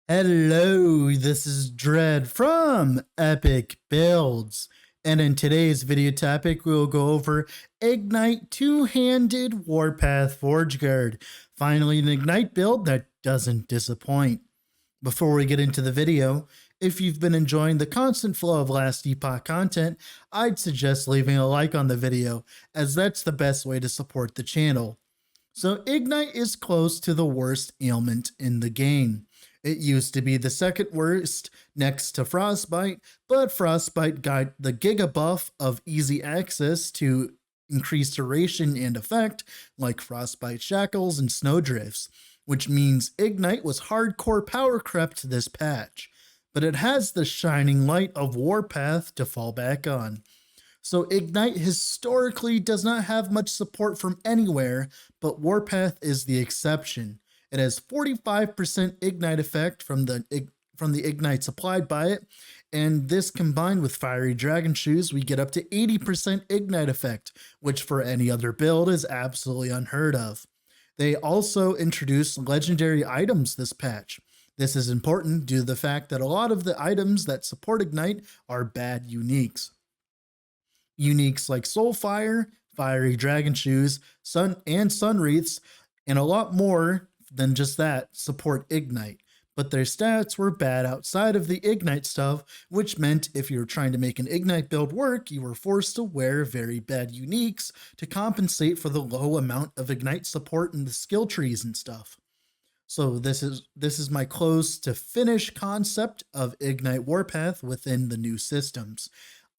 Hello, this is Dread from Epic Builds, and in today's video topic, we'll go over Ignite Two-Handed Warpath Forge Guard. Finally, an Ignite build that doesn't disappoint. Before we get into the video, if you've been enjoying the constant flow of Last Epoch content, I'd suggest leaving a like on the video, as that's the best way to support the channel. So Ignite is close to the worst ailment in the game. It used to be the second worst next to Frostbite, but Frostbite got the giga buff of easy access to increased duration and effect, like Frostbite Shackles and Snowdrifts, which means Ignite was hardcore power crept this patch. But it has the shining light of Warpath to fall back on. So Ignite historically does not have much support from anywhere, but Warpath is the exception. It has 45% Ignite effect from the Ignites applied by it, and this combined with Fiery Dragon Shoes, we get up to 80% Ignite effect, which for any other build is absolutely unheard of. They also introduced legendary items this patch. This is important due to the fact that a lot of the items that support Ignite are bad uniques. Uniques like Soulfire, Fiery Dragon Shoes, Sun Wreaths, and a lot more than just that support Ignite. But their stats were bad outside of the Ignite stuff, which meant if you were trying to make an Ignite build work, you were forced to wear very bad uniques to compensate for the low amount of Ignite support in the skill trees and stuff. So this is my close to finish concept of Ignite Warpath within the new systems.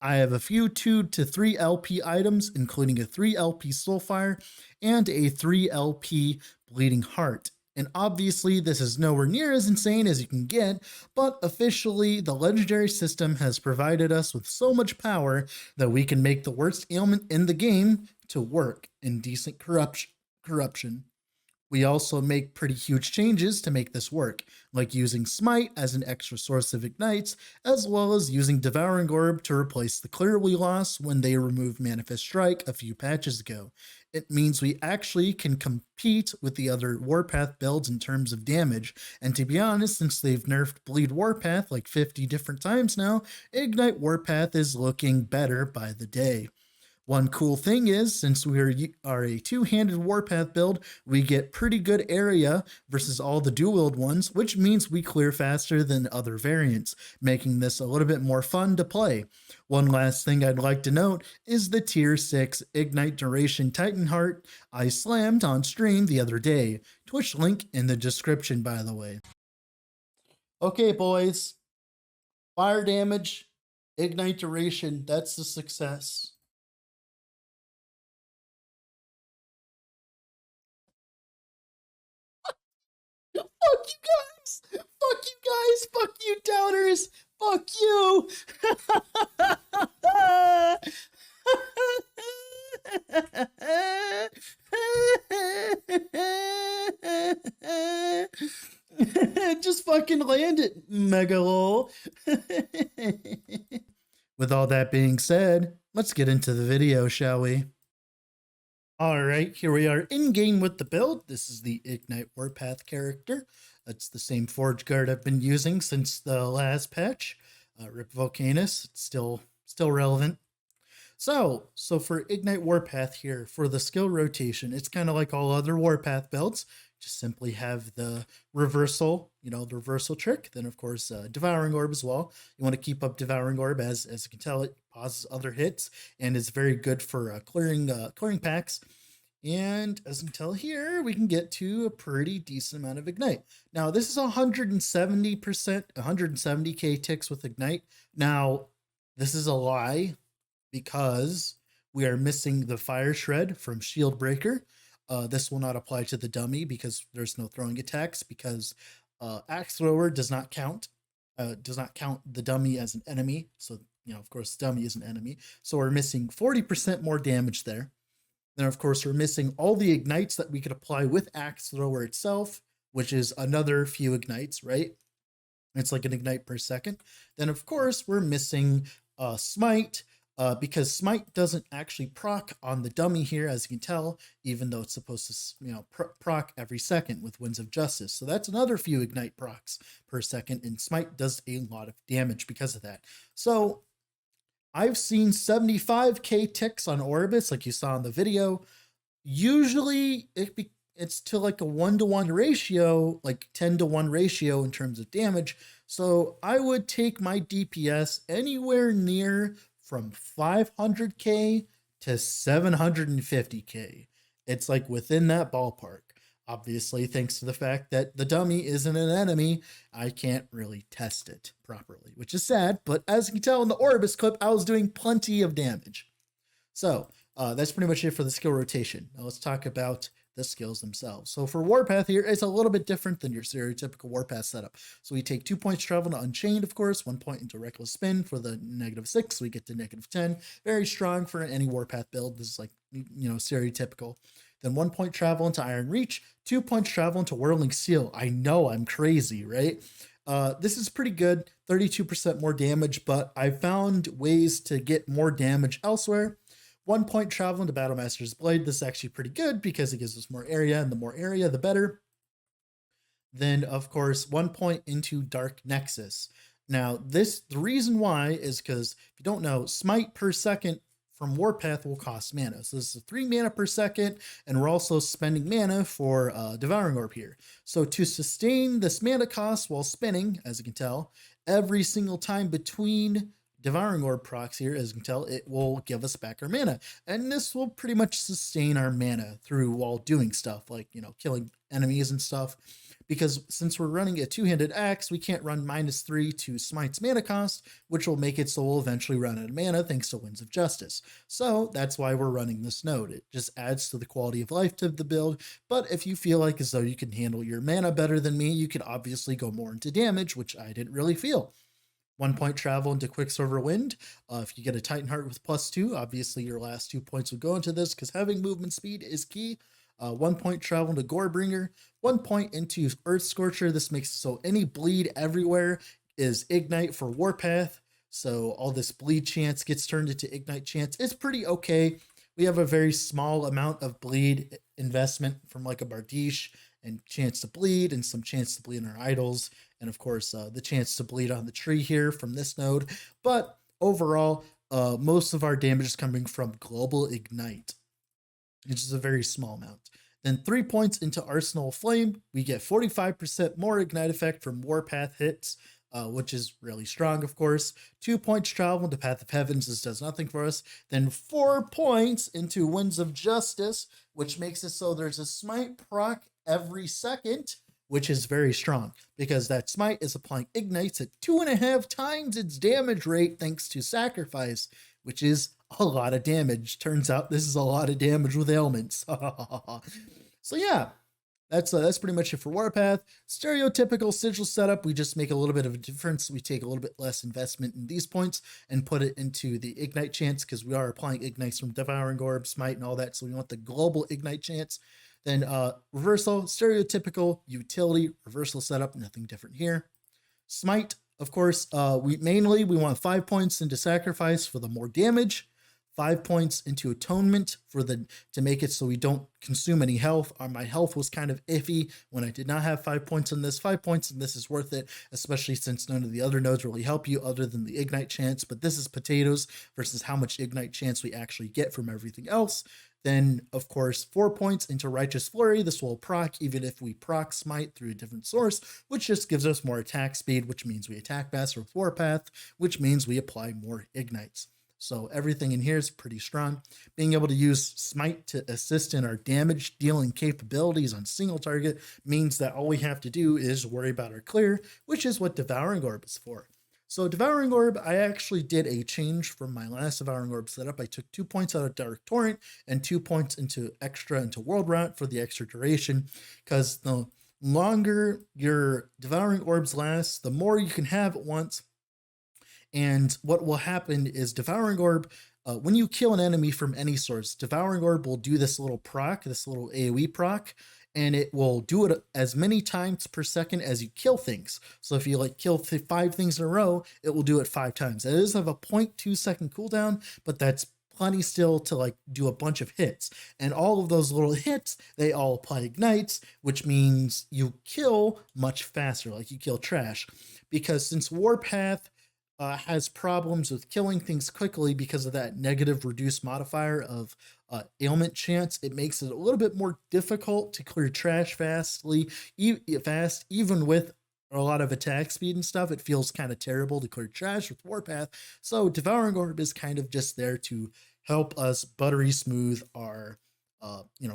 I have a few 2 to 3 LP items, including a 3 LP Soulfire and a 3 LP Bleeding Heart. And obviously this is nowhere near as insane as you can get, but officially the legendary system has provided us with so much power that we can make the worst ailment in the game to work in decent corruption. We also make pretty huge changes to make this work, like using Smite as an extra source of Ignites, as well as using Devouring Orb to replace the clear we lost when they removed Manifest Strike a few patches ago. It means we actually can compete with the other Warpath builds in terms of damage, and to be honest, since they've nerfed Bleed Warpath like 50 different times now, Ignite Warpath is looking better by the day. One cool thing is, since we are a two-handed Warpath build, we get pretty good area versus all the dual-wield ones, which means we clear faster than other variants, making this a little bit more fun to play. One last thing I'd like to note is the Tier 6 Ignite Duration Titan Heart I slammed on stream the other day. Twitch link in the description, by the way. Okay, boys. Fire damage, Ignite Duration, that's the success. Fuck you guys! Fuck you guys! Fuck you doubters! Fuck you! Just fucking land it, Megalol. With all that being said, let's get into the video, shall we? Alright, here we are in-game with the build. This is the Ignite Warpath character. That's the same Forge Guard I've been using since the last patch. Rip Volcanus, it's still relevant. So for Ignite Warpath here, for the skill rotation, it's kind of like all other Warpath builds. Just simply have the reversal, the reversal trick. Then, of course, Devouring Orb as well. You want to keep up Devouring Orb, as you can tell, it pauses other hits and is very good for clearing packs. And as you can tell here, we can get to a pretty decent amount of Ignite. Now, this is 170%, 170k ticks with Ignite. Now, this is a lie because we are missing the Fire Shred from Shield Breaker. This will not apply to the dummy because there's no throwing attacks, because Axe Thrower does not count the dummy as an enemy. So, of course, dummy is an enemy. So we're missing 40% more damage there. Then, of course, we're missing all the Ignites that we could apply with Axe Thrower itself, which is another few Ignites, right? It's like an Ignite per second. Then, of course, we're missing Smite, because Smite doesn't actually proc on the dummy here, as you can tell, even though it's supposed to, proc every second with Winds of Justice. So that's another few Ignite procs per second, and Smite does a lot of damage because of that. So I've seen 75k ticks on Orbis, like you saw in the video. Usually it's to like a 1-to-1 ratio, like 10-to-1 ratio in terms of damage. So I would take my DPS anywhere near from 500k to 750k. It's like within that ballpark. Obviously, thanks to the fact that the dummy isn't an enemy, I can't really test it properly, which is sad. But as you can tell in the Orbis clip, I was doing plenty of damage. So that's pretty much it for the skill rotation. Now let's talk about the skills themselves. So for Warpath here, it's a little bit different than your stereotypical Warpath setup. So we take 2 points travel to Unchained, of course, 1 point into Reckless Spin for the -6. So we get to -10. Very strong for any Warpath build. This is like, stereotypical. Then 1 point travel into Iron Reach, 2 points travel into Whirling Seal. I know I'm crazy, right? This is pretty good, 32% more damage, but I found ways to get more damage elsewhere. 1 point travel into Battlemaster's Blade. This is actually pretty good because it gives us more area, and the more area, the better. Then, of course, 1 point into Dark Nexus. Now, the reason why is because, if you don't know, Smite per second from Warpath will cost mana. So this is 3 mana per second, and we're also spending mana for Devouring Orb here. So to sustain this mana cost while spinning, as you can tell, every single time between Devouring Orb procs here, as you can tell, it will give us back our mana. And this will pretty much sustain our mana through while doing stuff like, killing enemies and stuff. Because since we're running a two-handed axe, we can't run -3 to Smite's mana cost, which will make it so we'll eventually run out of mana thanks to Winds of Justice. So that's why we're running this node. It just adds to the quality of life to the build. But if you feel like as though you can handle your mana better than me, you could obviously go more into damage, which I didn't really feel. 1 point travel into Quicksilver Wind. If you get a Titan Heart with +2, obviously your last 2 points would go into this because having movement speed is key. 1 point travel into Gorebringer, 1 point into Earth Scorcher. This makes so any bleed everywhere is Ignite for Warpath. So all this bleed chance gets turned into Ignite chance. It's pretty okay. We have a very small amount of bleed investment from like a Bardiche and chance to bleed and some chance to bleed in our idols. And of course, the chance to bleed on the tree here from this node. But overall, most of our damage is coming from Global Ignite, which is a very small amount. Then 3 points into Arsenal Flame. We get 45% more Ignite effect from Warpath hits, which is really strong, of course. 2 points travel into Path of Heavens. This does nothing for us. Then 4 points into Winds of Justice, which makes it so there's a Smite proc every second, which is very strong because that Smite is applying Ignites at 2.5 times its damage rate thanks to Sacrifice, which is a lot of damage. Turns out this is a lot of damage with ailments. So yeah, that's pretty much it for Warpath. Stereotypical sigil setup, we just make a little bit of a difference. We take a little bit less investment in these points and put it into the Ignite chance because we are applying Ignites from Devouring Orb, Smite, and all that. So we want the global Ignite chance. Then reversal, stereotypical utility, reversal setup, nothing different here. Smite, of course, we want 5 points into Sacrifice for the more damage. 5 points into Atonement to make it so we don't consume any health. My health was kind of iffy when I did not have 5 points in this. 5 points in this is worth it, especially since none of the other nodes really help you other than the Ignite chance. But this is potatoes versus how much Ignite chance we actually get from everything else. Then, of course, 4 points into Righteous Flurry. This will proc even if we proc Smite through a different source, which just gives us more attack speed, which means we attack faster with Warpath, which means we apply more Ignites. So everything in here is pretty strong. Being able to use Smite to assist in our damage dealing capabilities on single target means that all we have to do is worry about our clear, which is what Devouring Orb is for. So Devouring Orb, I actually did a change from my last Devouring Orb setup. I took 2 points out of Dark Torrent and 2 points into World Route for the extra duration, because the longer your Devouring Orbs last, the more you can have at once. And what will happen is Devouring Orb, when you kill an enemy from any source, Devouring Orb will do this little proc, this little AoE proc, and it will do it as many times per second as you kill things. So if you like kill 5 things in a row, it will do it 5 times. It does have a 0.2 second cooldown, but that's plenty still to like do a bunch of hits. And all of those little hits, they all apply ignites, which means you kill much faster, like you kill trash. Because since Warpath has problems with killing things quickly because of that negative reduced modifier of ailment chance, it makes it a little bit more difficult to clear trash fast, even with a lot of attack speed and stuff. It feels kind of terrible to clear trash with Warpath. So Devouring Orb is kind of just there to help us buttery smooth our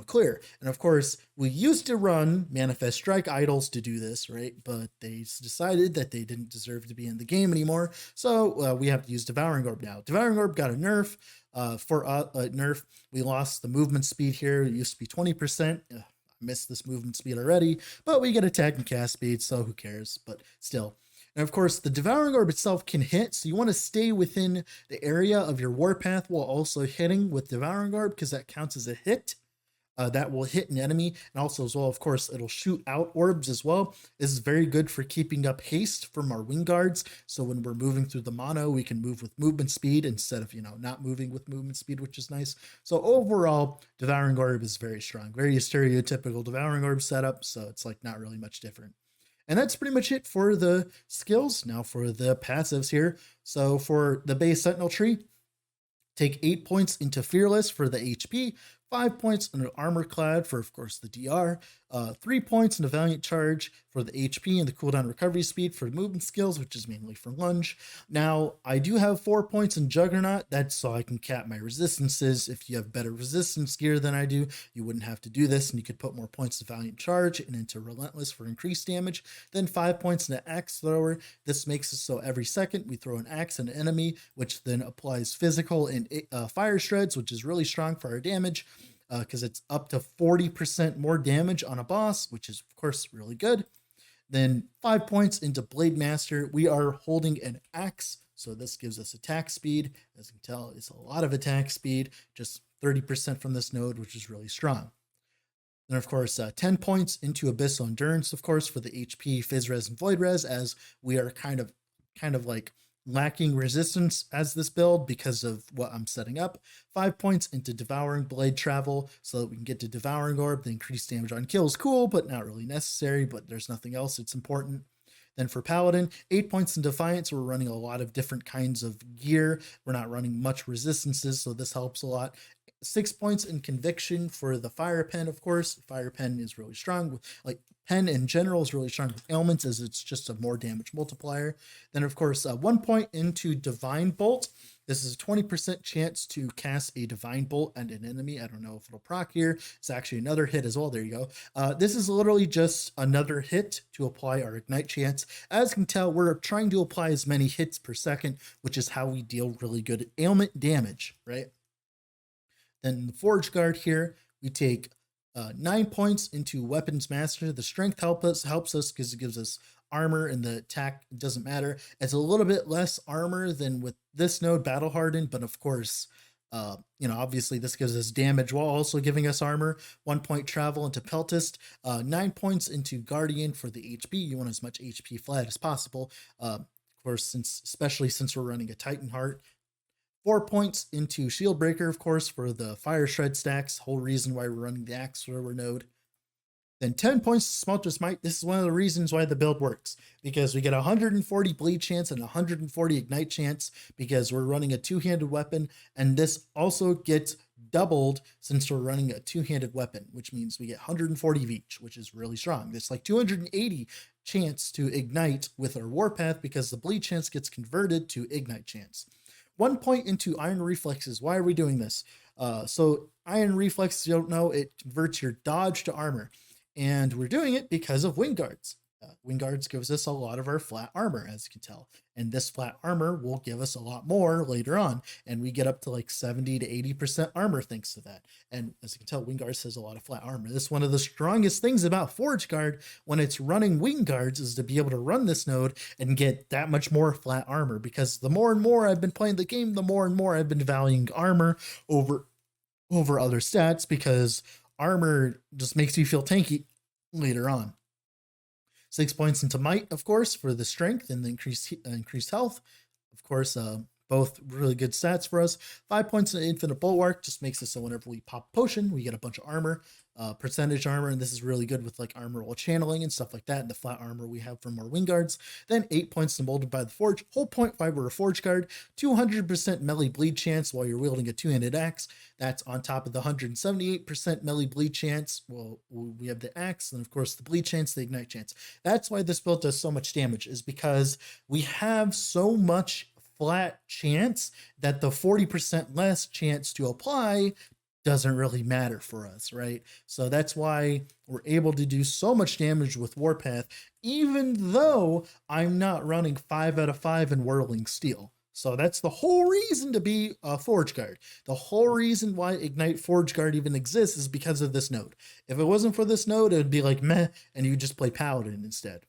clear. And of course, we used to run Manifest Strike idols to do this, right? But they decided that they didn't deserve to be in the game anymore. So we have to use Devouring Orb now. Devouring Orb got a nerf. For nerf, we lost the movement speed here. It used to be 20%. I missed this movement speed already, but we get attack and cast speed, so who cares? But still. And of course, the Devouring Orb itself can hit, so you want to stay within the area of your Warpath while also hitting with Devouring Orb, because that counts as a hit. That will hit an enemy, and also as well, of course, it'll shoot out orbs as well. This is very good for keeping up haste from our wing guards, so when we're moving through the mono, we can move with movement speed instead of, not moving with movement speed, which is nice. So overall, Devouring Orb is very strong, very stereotypical Devouring Orb setup, so it's like not really much different. And that's pretty much it for the skills. Now for the passives here. So for the base Sentinel tree, take 8 points into Fearless for the HP, 5 points into Armor Clad for, of course, the DR, 3 points into Valiant Charge for the HP and the cooldown recovery speed for movement skills, which is mainly for lunge. Now, I do have 4 points in Juggernaut. That's so I can cap my resistances. If you have better resistance gear than I do, you wouldn't have to do this, and you could put more points to Valiant Charge and into Relentless for increased damage. Then 5 points into Axe Thrower. This makes it so every second we throw an axe at an enemy, which then applies physical and fire shreds, which is really strong for our damage, because it's up to 40% more damage on a boss, which is, of course, really good. Then 5 points into Blade Master. We are holding an axe, so this gives us attack speed. As you can tell, it's a lot of attack speed, just 30% from this node, which is really strong. Then, of course, 10 points into Abyssal Endurance, of course, for the HP, Phys Res, and Void Res, as we are kind of like lacking resistance as this build because of what I'm setting up. 5 points into Devouring Blade Travel so that we can get to Devouring Orb. The increased damage on kill is cool, but not really necessary, but there's nothing else it's important. Then for Paladin, 8 points in Defiance. We're running a lot of different kinds of gear. We're not running much resistances, so this helps a lot. 6 points in Conviction for the Fire Pen, of course. Fire Pen is really strong. Like, Pen in general is really strong with ailments, as it's just a more damage multiplier. Then, of course, 1 point into Divine Bolt. This is a 20% chance to cast a Divine Bolt at an enemy. I don't know if it'll proc here. It's actually another hit as well. There you go. This is literally just another hit to apply our Ignite chance. As you can tell, we're trying to apply as many hits per second, which is how we deal really good ailment damage, right? Then the Forge Guard here, we take 9 points into Weapons Master. The Strength helps us because it gives us armor, and the attack doesn't matter. It's a little bit less armor than with this node, Battle Hardened, but of course, obviously this gives us damage while also giving us armor. 1 point travel into Peltist, 9 points into Guardian for the HP. You want as much HP flat as possible. Of course, especially since we're running a Titan Heart. 4 points into Shield Breaker, of course, for the Fire Shred stacks, whole reason why we're running the Axe Thrower node. Then 10 points to Smelter's Might. This is one of the reasons why the build works, because we get 140 bleed chance and 140 ignite chance because we're running a two-handed weapon, and this also gets doubled since we're running a two-handed weapon, which means we get 140 of each, which is really strong. There's like 280 chance to ignite with our Warpath because the bleed chance gets converted to ignite chance. 1 point into Iron Reflexes. Why are we doing this? So Iron Reflexes, you don't know, it converts your dodge to armor. And we're doing it because of Wing Guards. Wing Guards gives us a lot of our flat armor, as you can tell. And this flat armor will give us a lot more later on. And we get up to like 70 to 80% armor thanks to that. And as you can tell, Wing Guards has a lot of flat armor. This is one of the strongest things about Forge Guard when it's running Wing Guards, is to be able to run this node and get that much more flat armor. Because the more and more I've been playing the game, the more and more I've been valuing armor over other stats, because armor just makes you feel tanky later on. 6 points into might, of course, for the strength and the increased health. Of course, both really good stats for us. 5 points in infinite bulwark just makes it so whenever we pop potion, we get a bunch of armor, percentage armor, and this is really good with like armor while channeling and stuff like that, and the flat armor we have from our wing guards. Then 8 points to molded by the forge, whole point fiber forge guard, 200% melee bleed chance while you're wielding a two-handed axe. That's on top of the 178% melee bleed chance. Well, we have the axe, and of course the bleed chance, the ignite chance. That's why this build does so much damage, is because we have so much flat chance that the 40% less chance to apply doesn't really matter for us, right? So that's why we're able to do so much damage with Warpath, even though I'm not running 5 out of 5 in Whirling Steel. So that's the whole reason to be a Forge Guard. The whole reason why Ignite Forge Guard even exists is because of this node. If it wasn't for this node, it would be like meh, and you just play Paladin instead.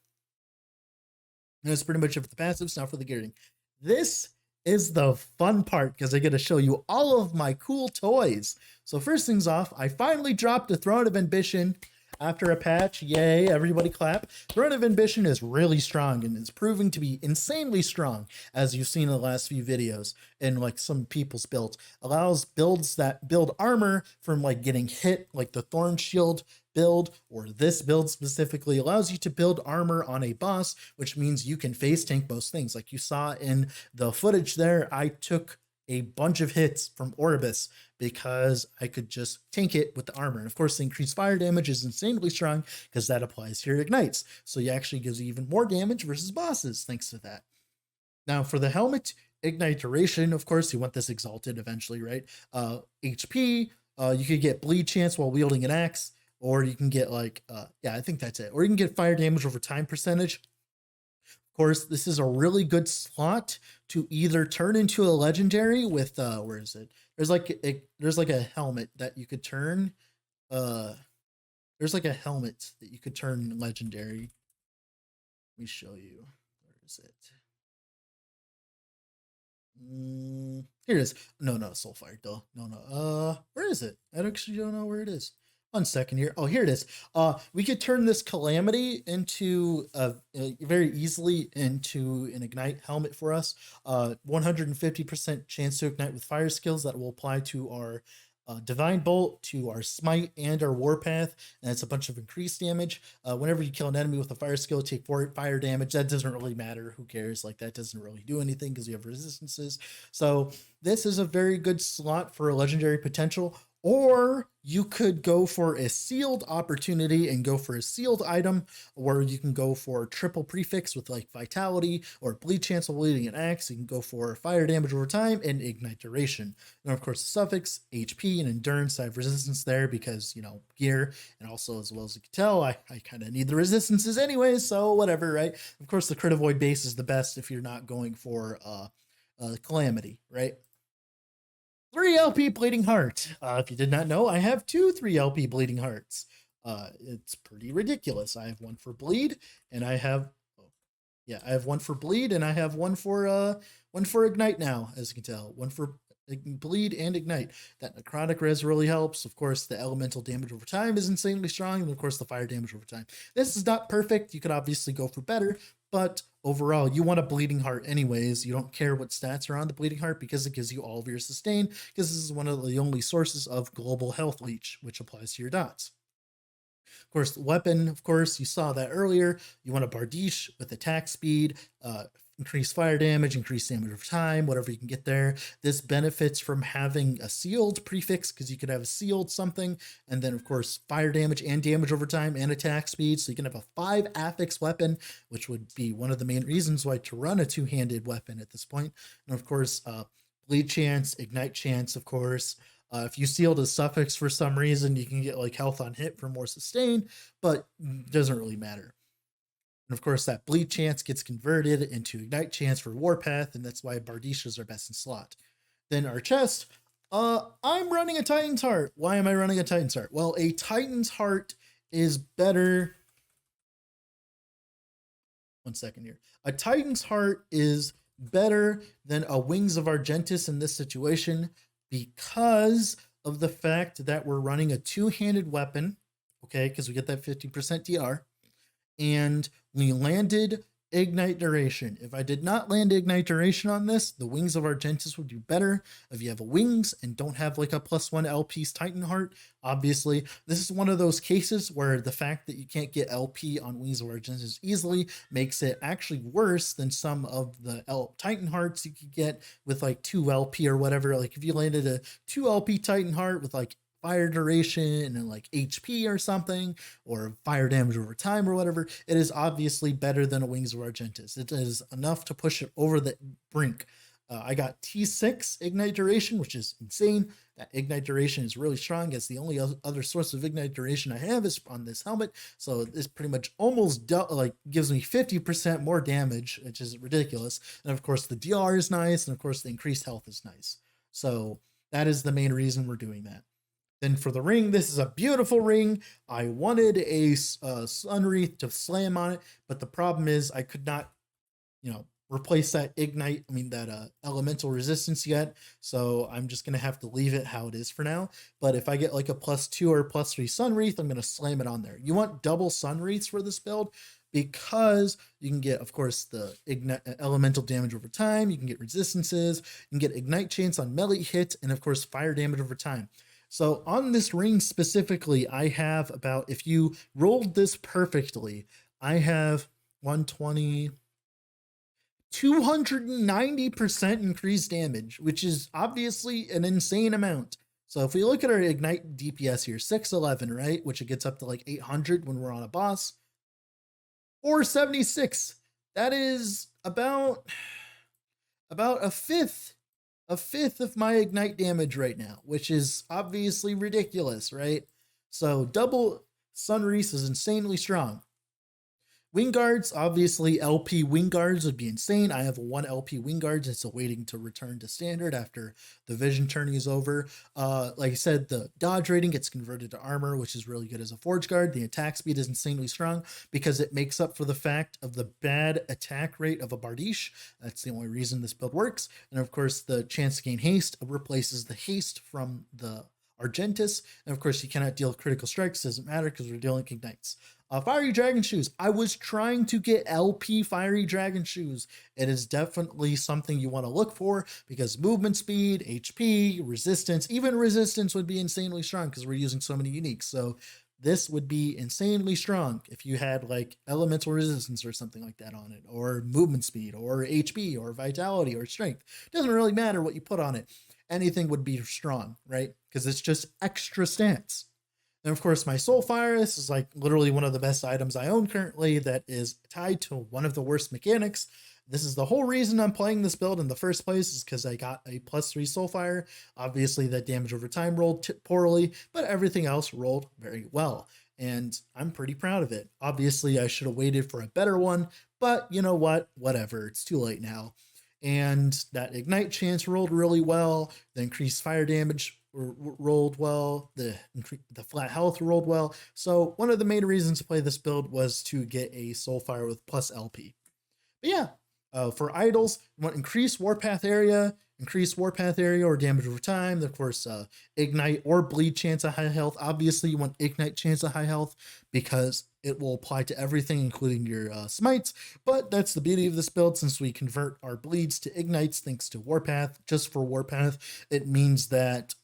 And that's pretty much it for the passives. Now for the gearing. This is the fun part because I get to show you all of my cool toys. So first things off, I finally dropped the Throne of Ambition after a patch. Yay, everybody clap. Throne of Ambition is really strong and it's proving to be insanely strong, as you've seen in the last few videos and like some people's builds. Allows builds that build armor from like getting hit, like the Thorn Shield build, or this build specifically allows you to build armor on a boss, which means you can face tank most things. Like you saw in the footage there, I took a bunch of hits from Orbis because I could just tank it with the armor. And of course, the increased fire damage is insanely strong because that applies to your ignites. So it actually gives you even more damage versus bosses thanks to that. Now for the helmet, ignite duration, of course, you want this exalted eventually, right? HP, you could get bleed chance while wielding an axe, or you can get like, yeah, I think that's it. Or you can get fire damage over time percentage. Of course, this is a really good slot to either turn into a legendary with, where is it? There's like a helmet that you could turn. There's like a helmet that you could turn legendary. Let me show you. Where is it? Here it is. No, Soulfire, duh. No. Where is it? I actually don't know where it is. 1 second here. Oh, here it is. We could turn this Calamity into very easily into an Ignite helmet for us. 150% chance to ignite with fire skills that will apply to our Divine Bolt, to our Smite, and our Warpath, and it's a bunch of increased damage. Whenever you kill an enemy with a fire skill, take 4 fire damage. That doesn't really matter. Who cares? Like, that doesn't really do anything because you have resistances. So this is a very good slot for a legendary potential. Or you could go for a sealed opportunity and go for a sealed item, where you can go for triple prefix with like vitality or bleed chance while wielding an axe. You can go for fire damage over time and ignite duration. And of course, the suffix, HP, and endurance. I have resistance there because, you know, gear, and also as well as you can tell, I kind of need the resistances anyway, so whatever, right? Of course, the crit avoid base is the best if you're not going for Calamity, right? 3 LP Bleeding Heart. If you did not know, I have 2 3 LP Bleeding Hearts. It's pretty ridiculous. I have 1 for bleed, and I have, I have 1 for bleed, and I have 1 for ignite now, as you can tell. 1 for bleed and ignite. That necrotic res really helps. Of course, the elemental damage over time is insanely strong, and of course, the fire damage over time. This is not perfect. You could obviously go for better, but overall, you want a Bleeding Heart anyways. You don't care what stats are on the Bleeding Heart because it gives you all of your sustain, because this is one of the only sources of global health leech, which applies to your dots. Of course, the weapon, of course, you saw that earlier. You want a Bardiche with attack speed, increased fire damage, increased damage over time, whatever you can get there. This benefits from having a sealed prefix because you could have a sealed something, and then of course fire damage and damage over time and attack speed. So you can have a 5 affix weapon, which would be one of the main reasons why to run a two-handed weapon at this point. And of course, bleed chance, ignite chance, of course. If you sealed a suffix for some reason, you can get like health on hit for more sustain, but it doesn't really matter. And of course, that bleed chance gets converted into ignite chance for Warpath, and that's why Bardiches are best in slot. Then our chest, I'm running a Titan's Heart. Why am I running a Titan's Heart? Well, a Titan's Heart is better. 1 second here. A Titan's Heart is better than a Wings of Argentus in this situation because of the fact that we're running a two-handed weapon, okay, because we get that 50% DR, and we landed Ignite Duration. If I did not land Ignite Duration on this, the Wings of Argentus would do better. If you have a Wings and don't have like a +1 LP's Titan Heart, obviously, this is one of those cases where the fact that you can't get LP on Wings of Argentus easily makes it actually worse than some of the Titan Hearts you could get with like 2 LP or whatever. Like if you landed a 2 LP Titan Heart with like fire duration and like HP or something, or fire damage over time or whatever, it is obviously better than a Wings of Argentus. It is enough to push it over the brink. I got T6 Ignite Duration, which is insane. That Ignite Duration is really strong. It's the only other source of Ignite Duration I have is on this helmet. So this pretty much almost like gives me 50% more damage, which is ridiculous. And of course the DR is nice. And of course the increased health is nice. So that is the main reason we're doing that. Then for the ring, this is a beautiful ring. I wanted a Sunwreath to slam on it, but the problem is I could not, replace that elemental resistance yet. So I'm just going to have to leave it how it is for now. But if I get like a +2 or +3 Sunwreath, I'm going to slam it on there. You want double Sunwreaths for this build because you can get, of course, the elemental damage over time. You can get resistances. You can get Ignite Chance on melee hits, and of course, fire damage over time. So on this ring specifically, I have about, if you rolled this perfectly, I have 120, 290% increased damage, which is obviously an insane amount. So if we look at our Ignite DPS here, 611, right? Which it gets up to like 800 when we're on a boss. 476. That is about a fifth of my Ignite damage right now, which is obviously ridiculous, right? So double Sunwreath is insanely strong. Wing guards, obviously LP wing guards would be insane. I have 1 LP wing guards. It's waiting to return to standard after the vision turning is over. Like I said, the dodge rating gets converted to armor, which is really good as a forge guard. The attack speed is insanely strong because it makes up for the fact of the bad attack rate of a Bardiche. That's the only reason this build works. And of course, the chance to gain haste replaces the haste from the Argentus. And of course, you cannot deal critical strikes. Doesn't matter because we're dealing Ignites. Fiery Dragon Shoes. I was trying to get LP Fiery Dragon Shoes. It is definitely something you want to look for because movement speed, HP, resistance, even resistance would be insanely strong because we're using so many uniques. So this would be insanely strong if you had like elemental resistance or something like that on it, or movement speed, or HP, or vitality, or strength. It doesn't really matter what you put on it. Anything would be strong, right? Because it's just extra stats. And of course, my Soulfire, this is like literally one of the best items I own currently that is tied to one of the worst mechanics. This is the whole reason I'm playing this build in the first place, is because I got a +3 Soulfire. Obviously, that damage over time rolled poorly, but everything else rolled very well. And I'm pretty proud of it. Obviously, I should have waited for a better one, but you know what? Whatever, it's too late now. And that Ignite Chance rolled really well. The increased fire damage rolled well. The flat health rolled well. So one of the main reasons to play this build was to get a Soulfire with plus LP. But yeah, for idols, you want increased Warpath area or damage over time. Then of course, Ignite or Bleed chance of high health. Obviously, you want Ignite chance of high health because it will apply to everything, including your smites. But that's the beauty of this build, since we convert our bleeds to ignites thanks to Warpath. Just for Warpath, it means that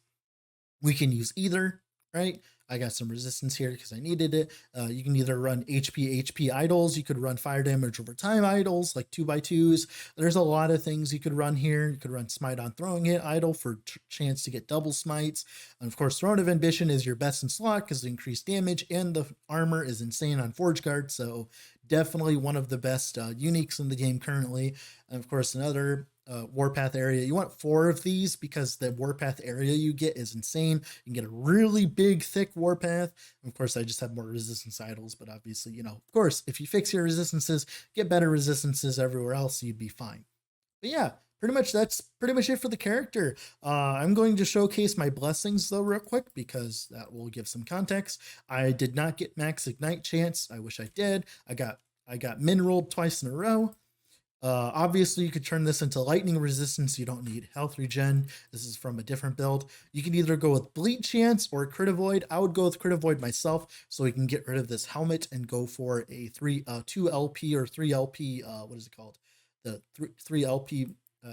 we can use either, right? I got some resistance here because I needed it. You can either run HP idols. You could run fire damage over time idols, like 2x2s. There's a lot of things you could run here. You could run smite on throwing hit idol for chance to get double smites. And of course, Throne of Ambition is your best in slot because the increased damage and the armor is insane on Forge Guard. So definitely one of the best uniques in the game currently. And of course, another Warpath area. You want 4 of these because the Warpath area you get is insane. You can get a really big, thick Warpath. Of course, I just have more resistance idols, but obviously, of course, if you fix your resistances, get better resistances everywhere else, you'd be fine. But yeah, that's pretty much it for the character. I'm going to showcase my blessings though real quick because that will give some context. I did not get max Ignite chance. I wish I did. I got min rolled twice in a row. Obviously, you could turn this into lightning resistance. You don't need health regen. This is from a different build. You can either go with bleed chance or crit avoid. I would go with crit avoid myself, so we can get rid of this helmet and go for a 2 LP or 3 LP. What is it called? The 3 LP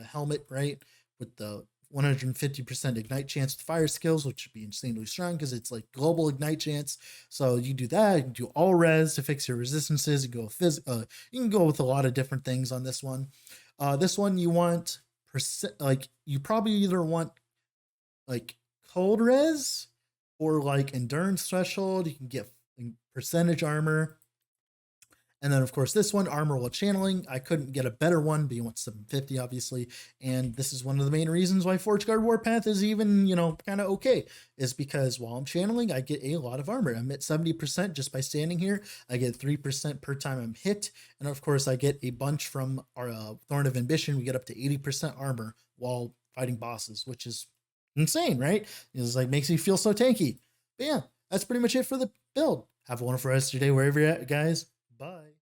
helmet, right? With the 150% ignite chance with fire skills, which would be insanely strong because it's like global ignite chance. So you do that. You can do all res to fix your resistances. You go you can go with a lot of different things on this one. This one you want like you probably either want like cold res or like endurance threshold. You can get percentage armor. And then, of course, this one, armor while channeling. I couldn't get a better one, but you want 750, obviously. And this is one of the main reasons why Forge Guard Warpath is even, kind of okay, is because while I'm channeling, I get a lot of armor. I'm at 70% just by standing here. I get 3% per time I'm hit. And of course, I get a bunch from our Thorn of Ambition. We get up to 80% armor while fighting bosses, which is insane, right? It's like makes me feel so tanky. But yeah, that's pretty much it for the build. Have a wonderful rest of your day wherever you're at, guys. Bye.